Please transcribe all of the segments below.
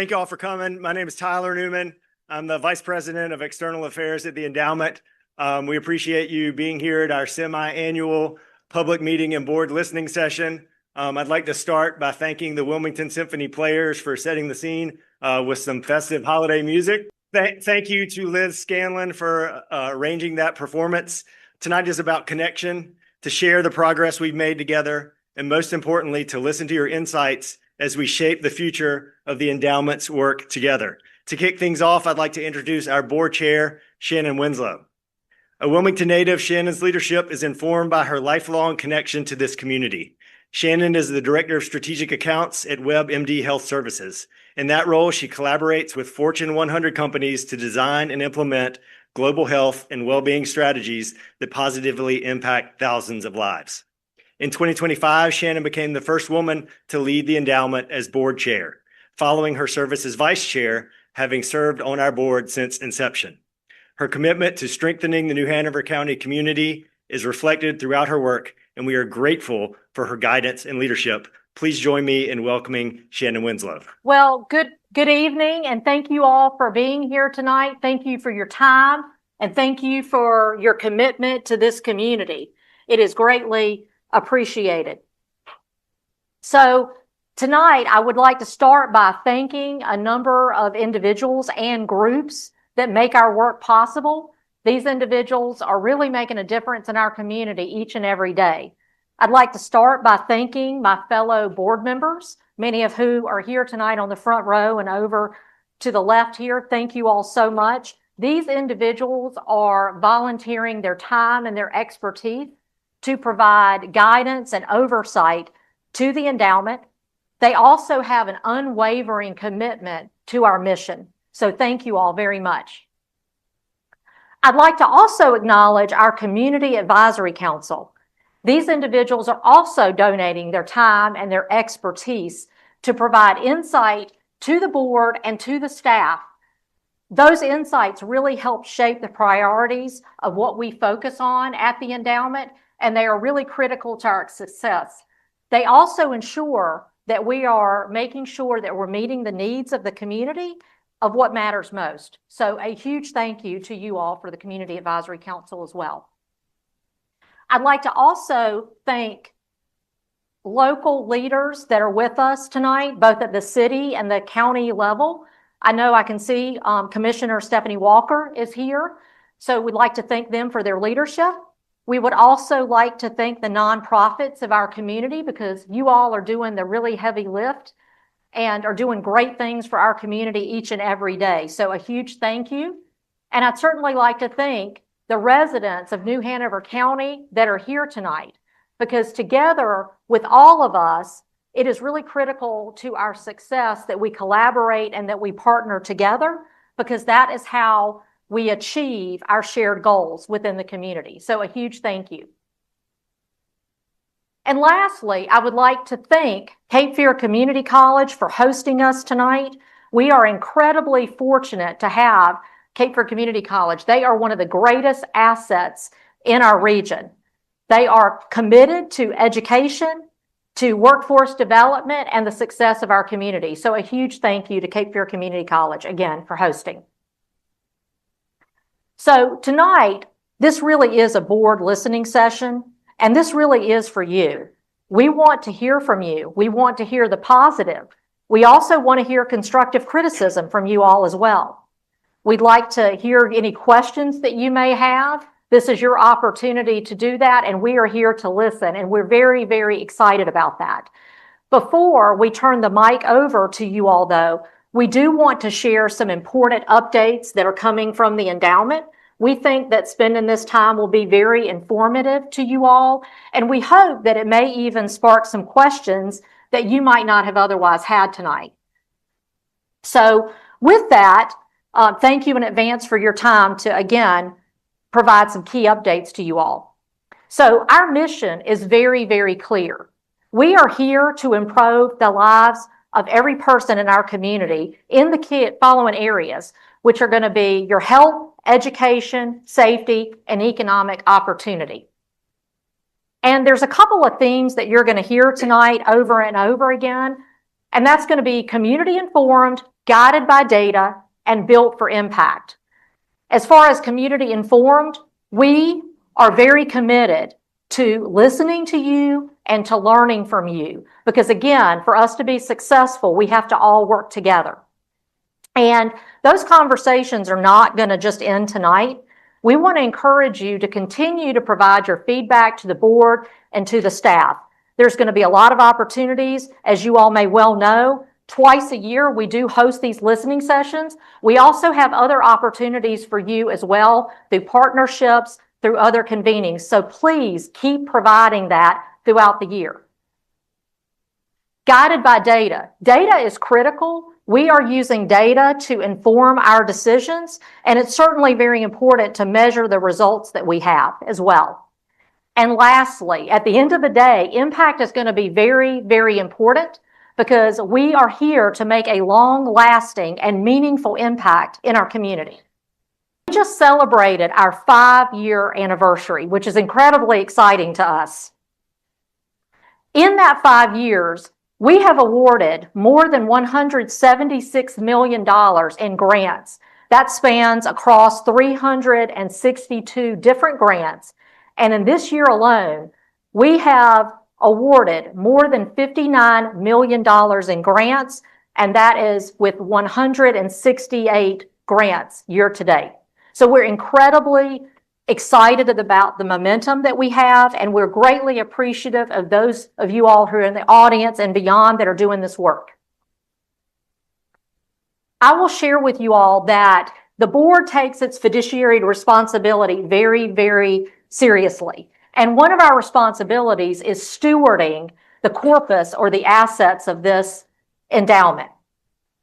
Thank you all for coming. My name is Tyler Newman. I'm the Vice President of External Affairs at the Endowment. We appreciate you being here at our semi-annual public meeting and board listening session. I'd like to start by thanking the Wilmington Symphony players for setting the scene with some festive holiday music. Thank you to Liz Scanlon for arranging that performance. Tonight is about connection, to share the progress we've made together, and most importantly, to listen to your insights as we shape the future of the Endowment's work together. To kick things off, I'd like to introduce our board chair, Shannon Winslow. A Wilmington native, Shannon's leadership is informed by her lifelong connection to this community. Shannon is the Director of Strategic Accounts at WebMD Health Services. In that role, she collaborates with Fortune 100 companies to design and implement global health and well-being strategies that positively impact thousands of lives. In 2025, Shannon became the first woman to lead the endowment as board chair, following her service as vice chair, having served on our board since inception. Her commitment to strengthening the New Hanover County community is reflected throughout her work, and we are grateful for her guidance and leadership. Please join me in welcoming Shannon Winslow. Well, good evening, and thank you all for being here tonight. Thank you for your time, and thank you for your commitment to this community. It is greatly appreciated. So tonight, I would like to start by thanking a number of individuals and groups that make our work possible. These individuals are really making a difference in our community each and every day. I'd like to start by thanking my fellow board members, many of who are here tonight on the front row and over to the left here. Thank you all so much. These individuals are volunteering their time and their expertise to provide guidance and oversight to the endowment. They also have an unwavering commitment to our mission. So thank you all very much. I'd like to also acknowledge our Community Advisory Council. These individuals are also donating their time and their expertise to provide insight to the board and to the staff. Those insights really help shape the priorities of what we focus on at the endowment, and they are really critical to our success. They also ensure that we are making sure that we're meeting the needs of the community of what matters most. So a huge thank you to you all for the Community Advisory Council as well. I'd like to also thank local leaders that are with us tonight, both at the city and the county level. I know I can see Commissioner Stephanie Walker is here, so we'd like to thank them for their leadership. We would also like to thank the nonprofits of our community because you all are doing the really heavy lift and are doing great things for our community each and every day. So a huge thank you. And I'd certainly like to thank the residents of New Hanover County that are here tonight, because together with all of us, it is really critical to our success that we collaborate and that we partner together, because that is how we achieve our shared goals within the community. So a huge thank you. And lastly, I would like to thank Cape Fear Community College for hosting us tonight. We are incredibly fortunate to have Cape Fear Community College. They are one of the greatest assets in our region. They are committed to education, to workforce development, and the success of our community. So a huge thank you to Cape Fear Community College again for hosting. So tonight, this really is a board listening session. And this really is for you. We want to hear from you. We want to hear the positive. We also want to hear constructive criticism from you all as well. We'd like to hear any questions that you may have. This is your opportunity to do that, and we are here to listen, and we're very, very excited about that. Before we turn the mic over to you all, though, we do want to share some important updates that are coming from the endowment. We think that spending this time will be very informative to you all, and we hope that it may even spark some questions that you might not have otherwise had tonight. So with that, thank you in advance for your time to, again, provide some key updates to you all. So our mission is very, very clear. We are here to improve the lives of every person in our community in the following areas, which are going to be your health, education, safety, and economic opportunity. And there's a couple of themes that you're going to hear tonight over and over again, and that's going to be community informed, guided by data, and built for impact. As far as community informed, we are very committed to listening to you and to learning from you. Because again, for us to be successful, we have to all work together. And those conversations are not going to just end tonight. We want to encourage you to continue to provide your feedback to the board and to the staff. There's going to be a lot of opportunities, as you all may well know. Twice a year, we do host these listening sessions. We also have other opportunities for you as well through partnerships, through other convenings. So please keep providing that throughout the year. Guided by data. Data is critical. We are using data to inform our decisions, and it's certainly very important to measure the results that we have as well. And lastly, at the end of the day, impact is going to be very, very important because we are here to make a long-lasting and meaningful impact in our community. We just celebrated our 5-year anniversary, which is incredibly exciting to us. In that 5 years, we have awarded more than $176 million in grants. That spans across 362 different grants. And in this year alone, we have awarded more than $59 million in grants, and that is with 168 grants year to date. So we're incredibly excited about the momentum that we have, and we're greatly appreciative of those of you all who are in the audience and beyond that are doing this work. I will share with you all that the board takes its fiduciary responsibility very, very seriously. And one of our responsibilities is stewarding the corpus or the assets of this endowment.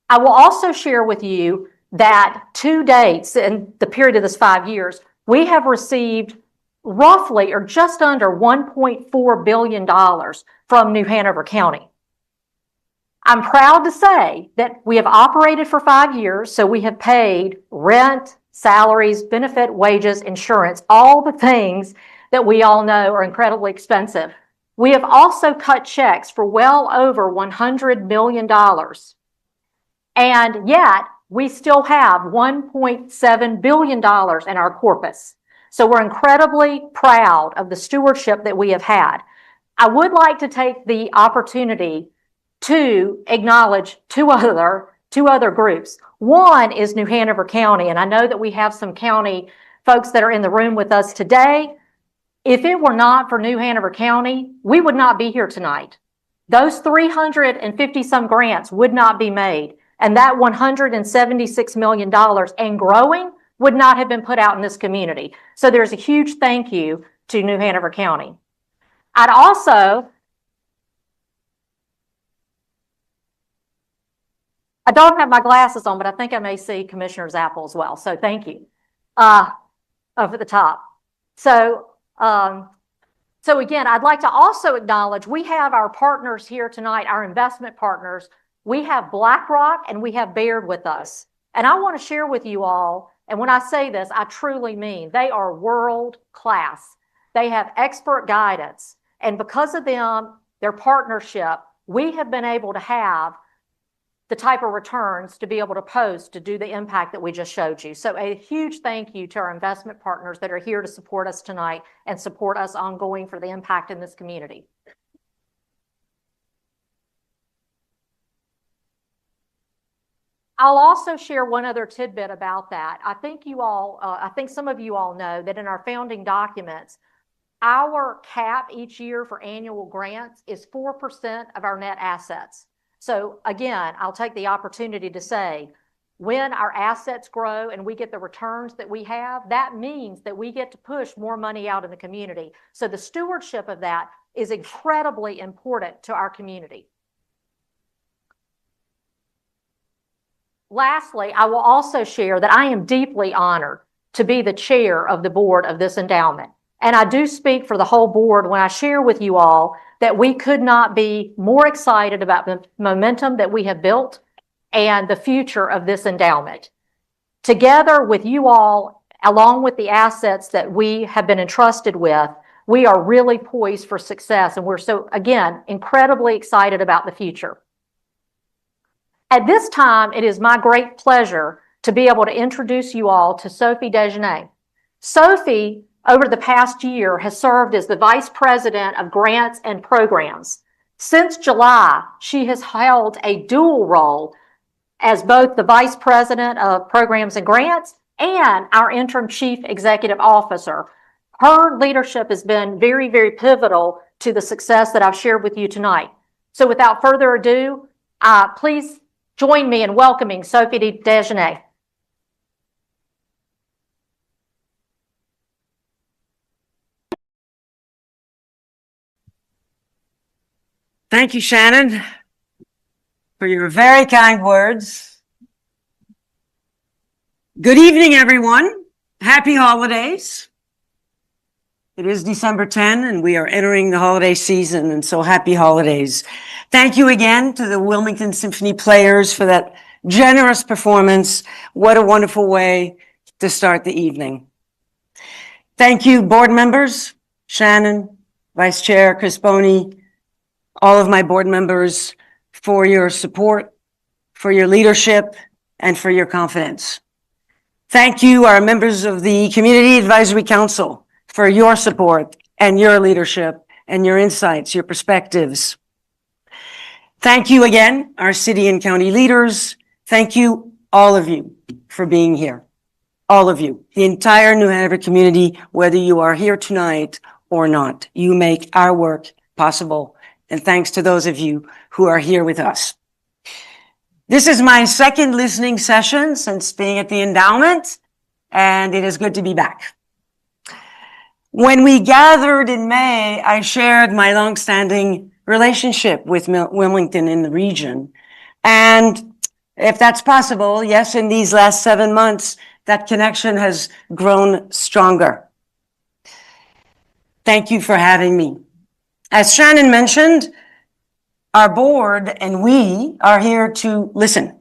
I will also share with you that to date, in the period of this 5 years, we have received roughly or just under $1.4 billion from New Hanover County. I'm proud to say that we have operated for 5 years, so we have paid rent, salaries, benefit, wages, insurance, all the things that we all know are incredibly expensive. We have also cut checks for well over $100 million. And yet, we still have $1.7 billion in our corpus. So we're incredibly proud of the stewardship that we have had. I would like to take the opportunity to acknowledge two other groups. One is New Hanover County, and I know that we have some county folks that are in the room with us today. If it were not for New Hanover County, we would not be here tonight. Those 350 some grants would not be made, and that $176 million and growing would not have been put out in this community. So there's a huge thank you to New Hanover County. I don't have my glasses on, but I think I may see Commissioner Zappel as well. So thank you. Up at the top. So again, I'd like to also acknowledge we have our partners here tonight, our investment partners. We have BlackRock and we have Baird with us. And I want to share with you all, and when I say this, I truly mean they are world class. They have expert guidance. And because of them, their partnership, we have been able to have the type of returns to be able to post to do the impact that we just showed you. So a huge thank you to our investment partners that are here to support us tonight and support us ongoing for the impact in this community. I'll also share one other tidbit about that. I think some of you all know that in our founding documents, our cap each year for annual grants is 4% of our net assets. So again, I'll take the opportunity to say, when our assets grow and we get the returns that we have, that means that we get to push more money out in the community. So the stewardship of that is incredibly important to our community. Lastly, I will also share that I am deeply honored to be the chair of the board of this endowment. And I do speak for the whole board when I share with you all that we could not be more excited about the momentum that we have built and the future of this endowment. Together with you all, along with the assets that we have been entrusted with, we are really poised for success. And we're so, again, incredibly excited about the future. At this time, it is my great pleasure to be able to introduce you all to Sophie Desgenais. Sophie, over the past year, has served as the Vice President of Grants and Programs. Since July, she has held a dual role as both the Vice President of Programs and Grants and our Interim Chief Executive Officer. Her leadership has been very, very pivotal to the success that I've shared with you tonight. So without further ado, please join me in welcoming Sophie Desgenais. Thank you, Shannon, for your very kind words. Good evening, everyone. Happy holidays. It is December 10, and we are entering the holiday season, and so happy holidays. Thank you again to the Wilmington Symphony Players for that generous performance. What a wonderful way to start the evening. Thank you, board members, Shannon, Vice Chair Crisponi, all of my board members, for your support, for your leadership, and for your confidence. Thank you, our members of the Community Advisory Council, for your support and your leadership and your insights, your perspectives. Thank you again, our city and county leaders. Thank you, all of you, for being here. All of you, the entire New Hanover community, whether you are here tonight or not. You make our work possible. And thanks to those of you who are here with us. This is my second listening session since being at the Endowment, and it is good to be back. When we gathered in May, I shared my longstanding relationship with Wilmington in the region. And if that's possible, yes, in these last 7 months, that connection has grown stronger. Thank you for having me. As Shannon mentioned, our board and we are here to listen.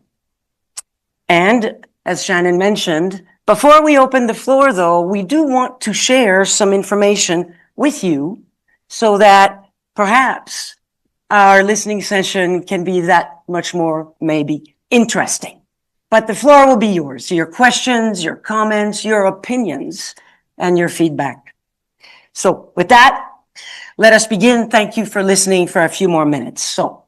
And as Shannon mentioned, before we open the floor, though, we do want to share some information with you so that perhaps our listening session can be that much more maybe interesting. But the floor will be yours, your questions, your comments, your opinions, and your feedback. So with that, let us begin. Thank you for listening for a few more minutes. So,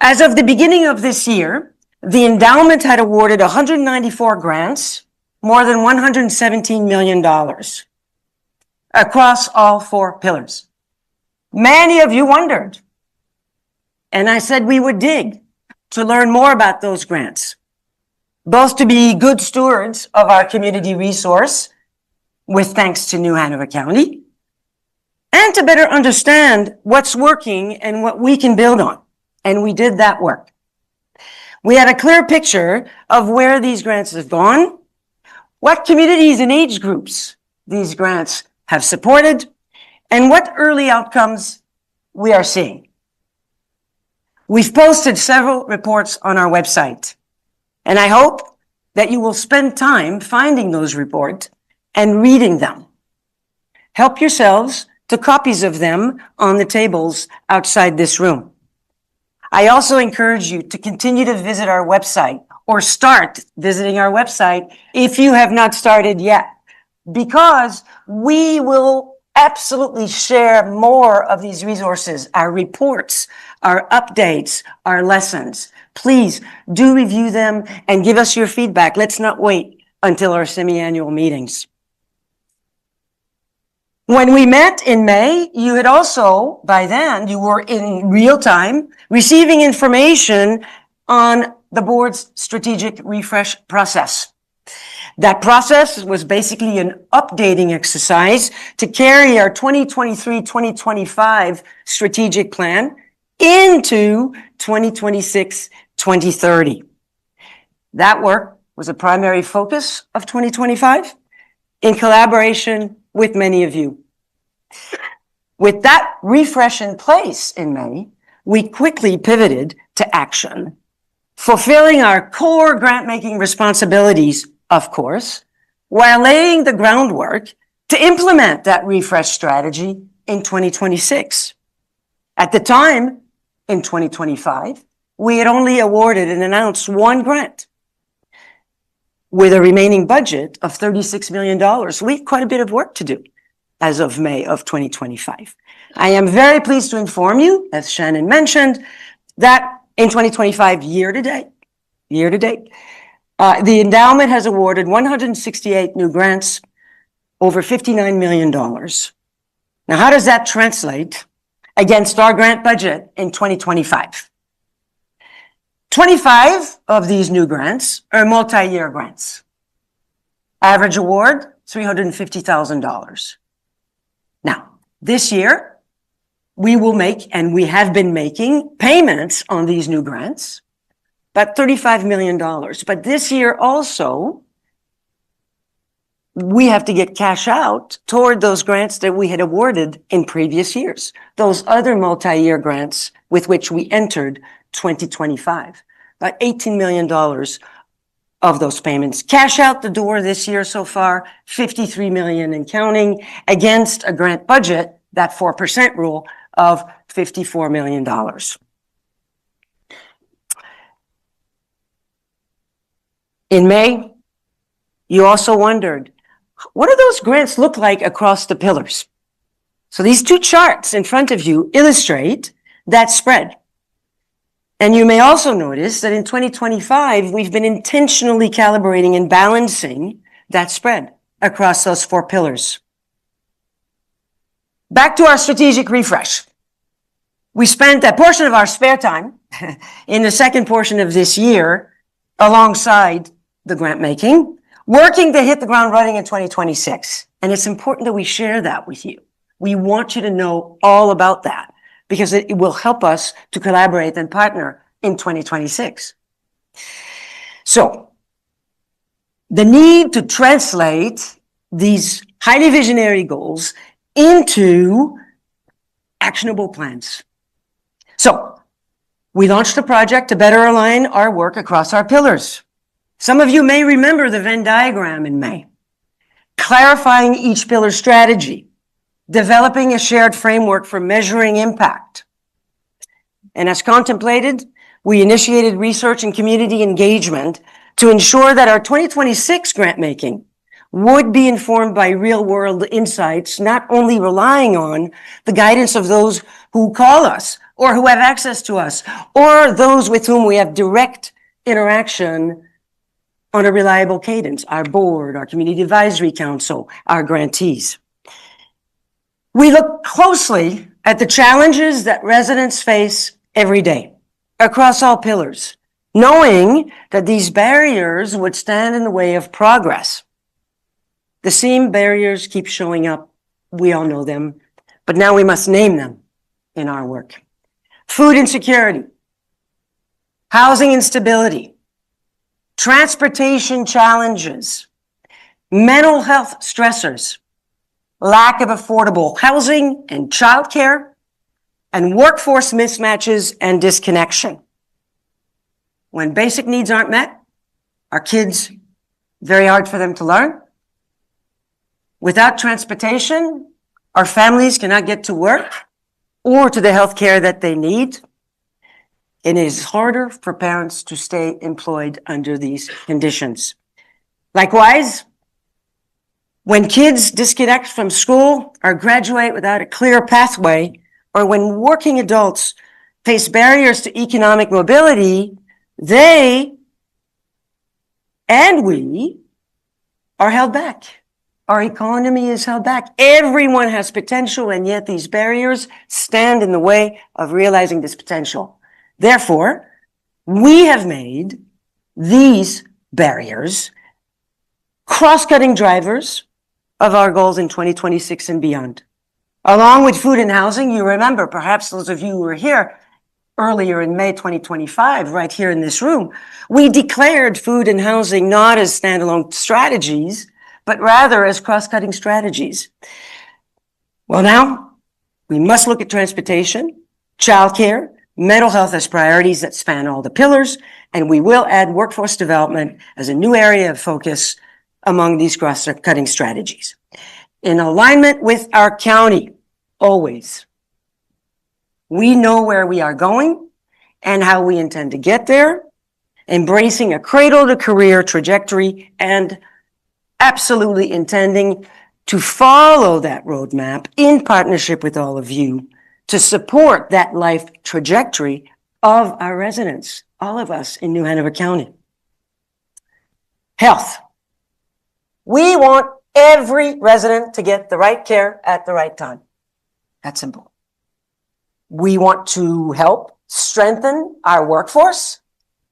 as of the beginning of this year, the endowment had awarded 194 grants, more than $117 million across all 4 pillars. Many of you wondered, and I said we would dig to learn more about those grants, both to be good stewards of our community resource, with thanks to New Hanover County, and to better understand what's working and what we can build on. And we did that work. We had a clear picture of where these grants have gone, what communities and age groups these grants have supported, and what early outcomes we are seeing. We've posted several reports on our website, and I hope that you will spend time finding those reports and reading them. Help yourselves to copies of them on the tables outside this room. I also encourage you to continue to visit our website or start visiting our website if you have not started yet, because we will absolutely share more of these resources, our reports, our updates, our lessons. Please do review them and give us your feedback. Let's not wait until our semi-annual meetings. When we met in May, you had also, by then, you were in real time receiving information on the board's strategic refresh process. That process was basically an updating exercise to carry our 2023-2025 strategic plan into 2026-2030. That work was a primary focus of 2025 in collaboration with many of you. With that refresh in place in May, we quickly pivoted to action, fulfilling our core grant-making responsibilities, of course, while laying the groundwork to implement that refresh strategy in 2026. At the time, in 2025, we had only awarded and announced one grant with a remaining budget of $36 million. We have quite a bit of work to do as of May of 2025. I am very pleased to inform you, as Shannon mentioned, that in 2025, year to date, the endowment has awarded 168 new grants, over $59 million. Now, how does that translate against our grant budget in 2025? 25 of these new grants are multi-year grants. Average award, $350,000. Now, this year, we will make, and we have been making, payments on these new grants, about $35 million. But this year also, we have to get cash out toward those grants that we had awarded in previous years, those other multi-year grants with which we entered 2025. About $18 million of those payments. Cash out the door this year so far, $53 million and counting, against a grant budget, that 4% rule, of $54 million. In May, you also wondered, what do those grants look like across the pillars? So these two charts in front of you illustrate that spread. And you may also notice that in 2025, we've been intentionally calibrating and balancing that spread across those four pillars. Back to our strategic refresh. We spent a portion of our spare time in the second portion of this year alongside the grant making, working to hit the ground running in 2026. And it's important that we share that with you. We want you to know all about that because it will help us to collaborate and partner in 2026. So the need to translate these highly visionary goals into actionable plans. So we launched a project to better align our work across our pillars. Some of you may remember the Venn diagram in May, clarifying each pillar strategy, developing a shared framework for measuring impact. And as contemplated, we initiated research and community engagement to ensure that our 2026 grant making would be informed by real-world insights, not only relying on the guidance of those who call us or who have access to us or those with whom we have direct interaction on a reliable cadence, our board, our community advisory council, our grantees. We look closely at the challenges that residents face every day across all pillars, knowing that these barriers would stand in the way of progress. The same barriers keep showing up. We all know them, but now we must name them in our work. Food insecurity, housing instability, transportation challenges, mental health stressors, lack of affordable housing and childcare, and workforce mismatches and disconnection. When basic needs aren't met, our kids, very hard for them to learn. Without transportation, our families cannot get to work or to the health care that they need. And it is harder for parents to stay employed under these conditions. Likewise, when kids disconnect from school or graduate without a clear pathway, or when working adults face barriers to economic mobility, they and we are held back. Our economy is held back. Everyone has potential, and yet these barriers stand in the way of realizing this potential. Therefore, we have made these barriers cross-cutting drivers of our goals in 2026 and beyond. Along with food and housing, you remember, perhaps those of you who were here earlier in May 2025, right here in this room, we declared food and housing not as standalone strategies, but rather as cross-cutting strategies. Well, now we must look at transportation, childcare, mental health as priorities that span all the pillars, and we will add workforce development as a new area of focus among these cross-cutting strategies. In alignment with our county, always. We know where we are going, and how we intend to get there, embracing a cradle-to-career trajectory, and absolutely intending to follow that roadmap in partnership with all of you to support that life trajectory of our residents, all of us in New Hanover County. Health. We want every resident to get the right care at the right time. That's simple. We want to help strengthen our workforce,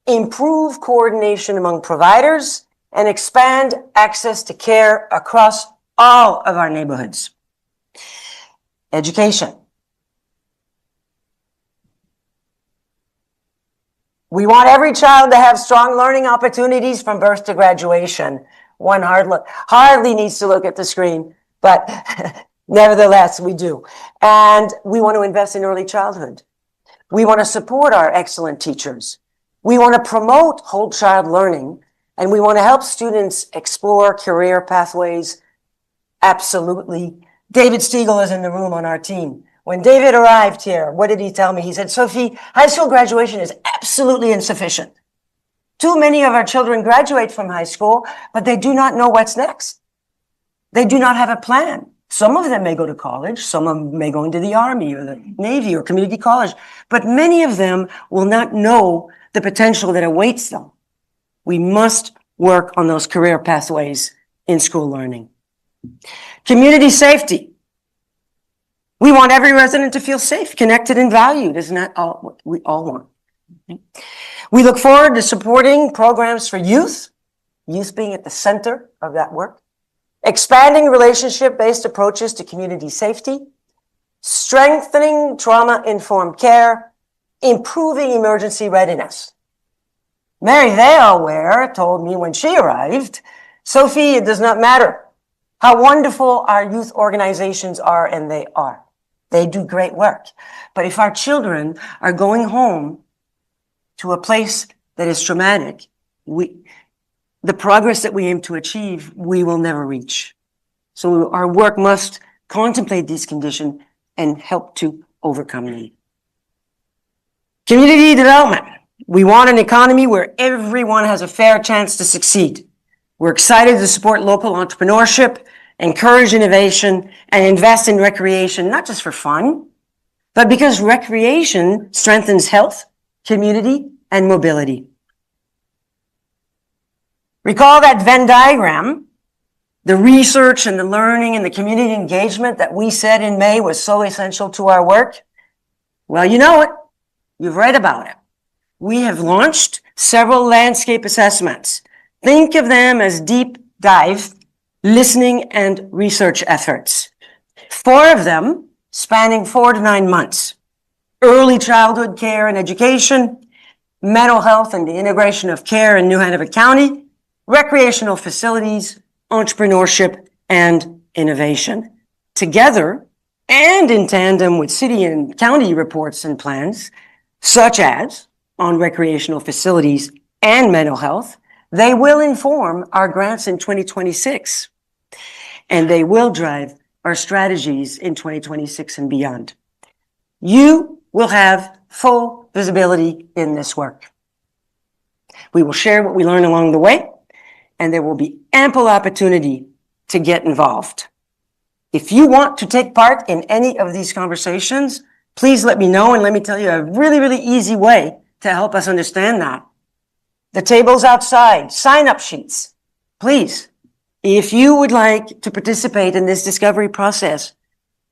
improve coordination among providers, and expand access to care across all of our neighborhoods. Education. We want every child to have strong learning opportunities from birth to graduation. One hardly needs to look at the screen, but nevertheless, we do. And we want to invest in early childhood. We want to support our excellent teachers. We want to promote whole child learning, and we want to help students explore career pathways. Absolutely. David Stiegel is in the room on our team. When David arrived here, what did he tell me? He said, Sophie, high school graduation is absolutely insufficient. Too many of our children graduate from high school, but they do not know what's next. They do not have a plan. Some of them may go to college. Some of them may go into the Army or the Navy or community college, but many of them will not know the potential that awaits them. We must work on those career pathways in school learning. Community safety. We want every resident to feel safe, connected, and valued. Isn't that all what we all want? We look forward to supporting programs for youth being at the center of that work, expanding relationship-based approaches to community safety, strengthening trauma-informed care, improving emergency readiness. Mary Vale Ware told me when she arrived, Sophie, it does not matter how wonderful our youth organizations are, and they are. They do great work. But if our children are going home to a place that is traumatic, the progress that we aim to achieve, we will never reach. So our work must contemplate these conditions and help to overcome them. Community development. We want an economy where everyone has a fair chance to succeed. We're excited to support local entrepreneurship, encourage innovation, and invest in recreation, not just for fun, but because recreation strengthens health, community, and mobility. Recall that Venn diagram, the research and the learning and the community engagement that we said in May was so essential to our work? Well, you know it. You've read about it. We have launched several landscape assessments. Think of them as deep dive listening and research efforts. 4 of them spanning 4 to 9 months. Early childhood care and education, mental health and the integration of care in New Hanover County, recreational facilities, entrepreneurship, and innovation. Together, and in tandem with city and county reports and plans, such as on recreational facilities and mental health, they will inform our grants in 2026, and they will drive our strategies in 2026 and beyond. You will have full visibility in this work. We will share what we learn along the way, and there will be ample opportunity to get involved. If you want to take part in any of these conversations, please let me know, and let me tell you a really, really easy way to help us understand that. The tables outside, sign-up sheets. Please, if you would like to participate in this discovery process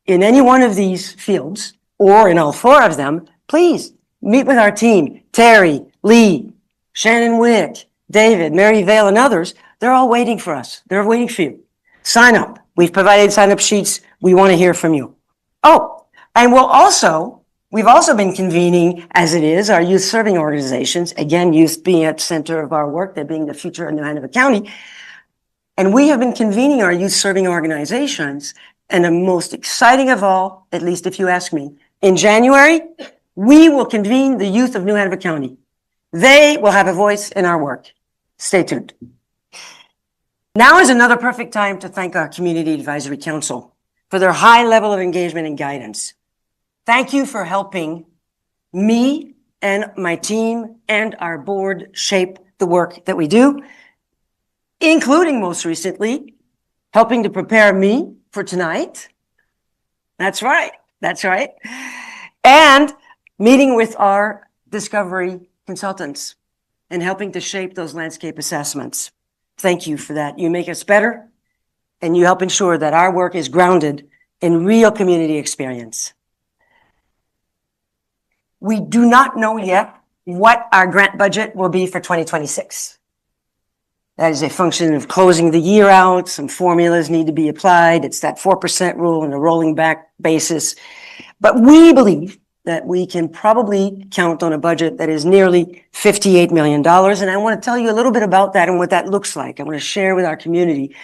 in any one of these fields, or in all 4 of them, please meet with our team, Terry, Lee, Shannon Wick, David, Mary Vale, and others. They're all waiting for us. They're waiting for you. Sign up. We've provided sign-up sheets. We want to hear from you. Oh, and we've also been convening, as it is, our youth serving organizations. Again, youth being at the center of our work, they're being the future of New Hanover County. And we have been convening our youth serving organizations. And the most exciting of all, at least if you ask me, in January, we will convene the youth of New Hanover County. They will have a voice in our work. Stay tuned. Now is another perfect time to thank our Community Advisory Council for their high level of engagement and guidance. Thank you for helping me and my team and our board shape the work that we do, including most recently, helping to prepare me for tonight. That's right. That's right. And meeting with our discovery consultants and helping to shape those landscape assessments. Thank you for that. You make us better, and you help ensure that our work is grounded in real community experience. We do not know yet what our grant budget will be for 2026. That is a function of closing the year out. Some formulas need to be applied. It's that 4% rule on a rolling back basis. But we believe that we can probably count on a budget that is nearly $58 million. And I want to tell you a little bit about that and what that looks like. I want to share with our community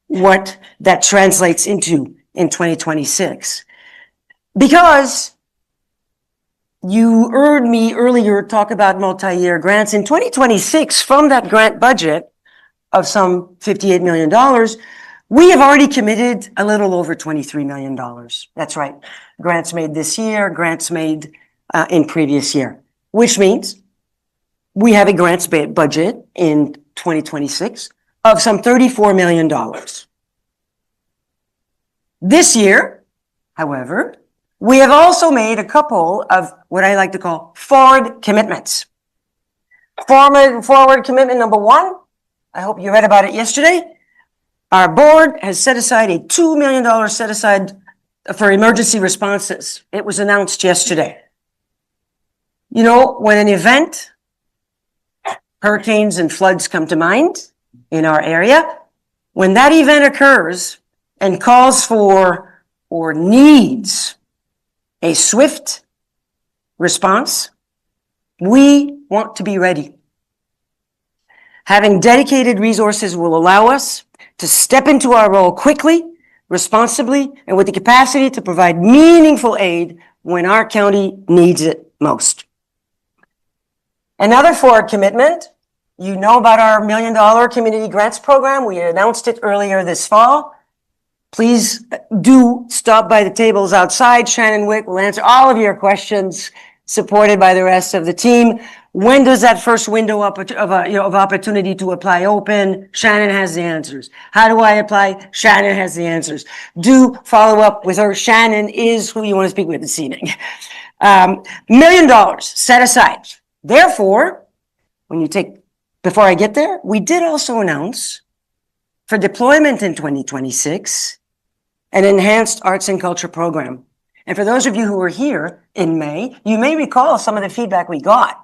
what that translates into in 2026. Because you heard me earlier talk about multi-year grants. In 2026, from that grant budget of some $58 million, we have already committed a little over $23 million. That's right. Grants made this year, grants made in previous year, which means we have a grants budget in 2026 of some $34 million. This year, however, we have also made a couple of what I like to call forward commitments. Forward commitment number one, I hope you read about it yesterday. Our board has set aside a $2 million set aside for emergency responses. It was announced yesterday. You know, when an event, hurricanes and floods come to mind in our area, when that event occurs and calls for or needs a swift response, we want to be ready. Having dedicated resources will allow us to step into our role quickly, responsibly, and with the capacity to provide meaningful aid when our county needs it most. Another forward commitment, you know about our $1 million community grants program. We announced it earlier this fall. Please do stop by the tables outside. Shannon Wick will answer all of your questions, supported by the rest of the team. When does that first window of opportunity to apply open? Shannon has the answers. How do I apply? Shannon has the answers. Do follow up with her. Shannon is who you want to speak with this evening. $1 million set aside. Therefore, before I get there, we did also announce for deployment in 2026, an enhanced arts and culture program. And for those of you who were here in May, you may recall some of the feedback we got.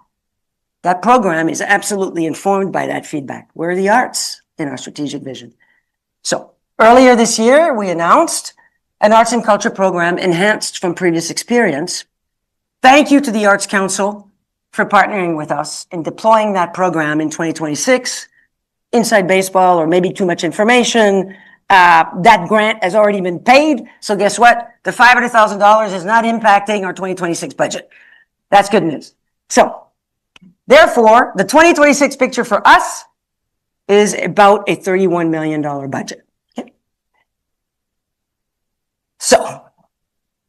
That program is absolutely informed by that feedback. Where are the arts in our strategic vision? So earlier this year, we announced an arts and culture program enhanced from previous experience. Thank you to the Arts Council for partnering with us in deploying that program in 2026. Inside baseball, or maybe too much information. That grant has already been paid. So guess what? The $500,000 is not impacting our 2026 budget. That's good news. So therefore, the 2026 picture for us is about a $31 million budget. Okay. So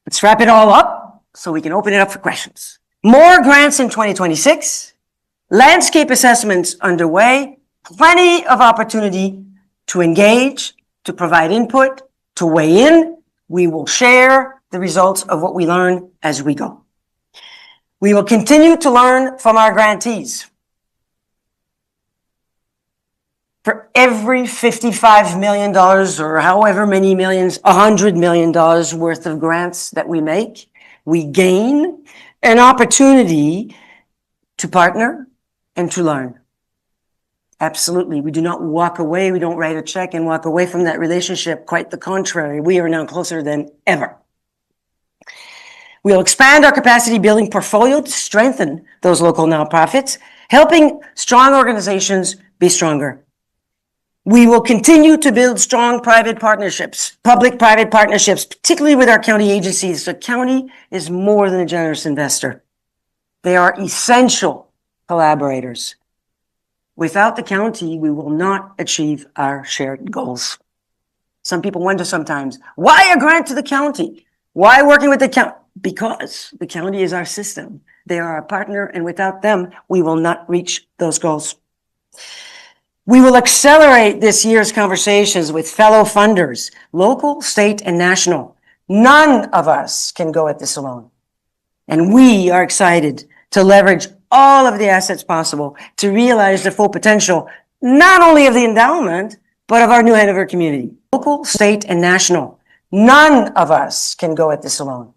let's wrap it all up so we can open it up for questions. More grants in 2026, landscape assessments underway, plenty of opportunity to engage, to provide input, to weigh in. We will share the results of what we learn as we go. We will continue to learn from our grantees. For every $55 million or however many millions, $100 million worth of grants that we make, we gain an opportunity to partner and to learn. Absolutely. We do not walk away. We don't write a check and walk away from that relationship. Quite the contrary. We are now closer than ever. We'll expand our capacity building portfolio to strengthen those local nonprofits, helping strong organizations be stronger. We will continue to build strong private partnerships, public-private partnerships, particularly with our county agencies. The county is more than a generous investor. They are essential collaborators. Without the county, we will not achieve our shared goals. Some people wonder sometimes, why a grant to the county? Why working with the county? because the county is our system. They are our partner, and without them, we will not reach those goals. We will accelerate this year's conversations with fellow funders, local, state, and national. None of us can go at this alone. And we are excited to leverage all of the assets possible to realize the full potential, not only of the endowment, but of our New Hanover community, local, state, and national. None of us can go at this alone.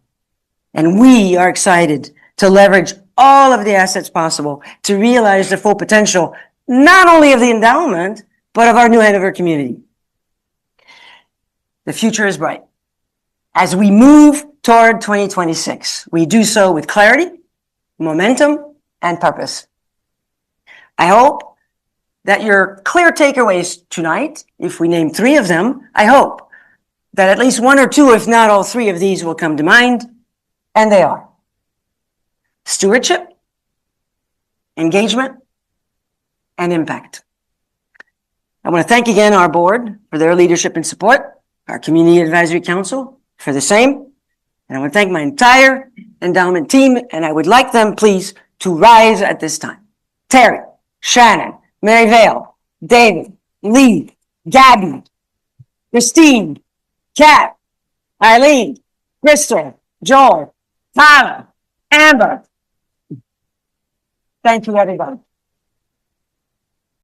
And we are excited to leverage all of the assets possible to realize the full potential, not only of the endowment, but of our New Hanover community. The future is bright. As we move toward 2026, we do so with clarity, momentum, and purpose. I hope that your clear takeaways tonight, if we name 3 of them, I hope that at least 1 or 2, if not all 3 of these will come to mind, and they are stewardship, engagement, and impact. I want to thank again our board for their leadership and support, our Community Advisory Council for the same, and I want to thank my entire endowment team, and I would like them, please, to rise at this time. Terry, Shannon, Mary Vale, David, Lee, Gabby, Christine, Kat, Eileen, Crystal, Joel, Tyler, Amber. Thank you, everybody.